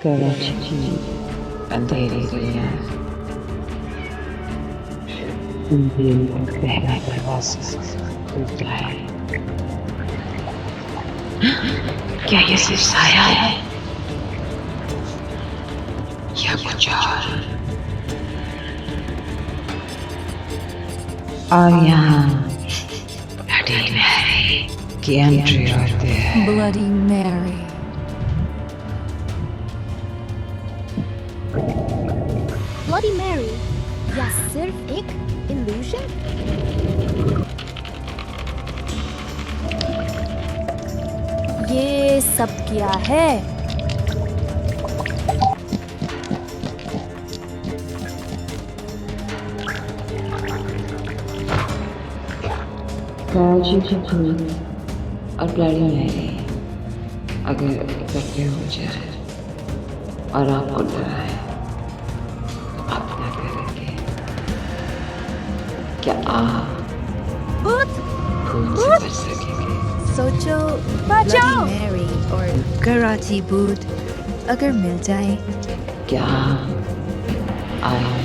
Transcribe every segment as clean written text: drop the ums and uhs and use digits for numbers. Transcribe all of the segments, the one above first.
कराची की अंधेरी गलियां, अंधेरी और गहरा दरवाजा खुलता है। क्या ये सिर्फ साया है या कुछ और? और यहाँ ब्लडी मैरी की एंट्री होती है। Bloody Mary. ब्लडी मैरी या सिर्फ एक इल्यूशन? ये सब क्या है? कराची की भूत और ब्लडी मैरी अगर इकट्ठे हो जाए और आपको डराए तो आप क्या करेंगे? क्या आप भूत भूत से बच सकेंगे? सोचो, बचाओ। ब्लडी मैरी और कराची बूट अगर मिल जाए, क्या आए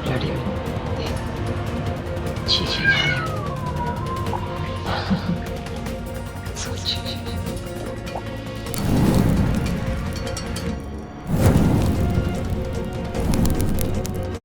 ब्लडी जी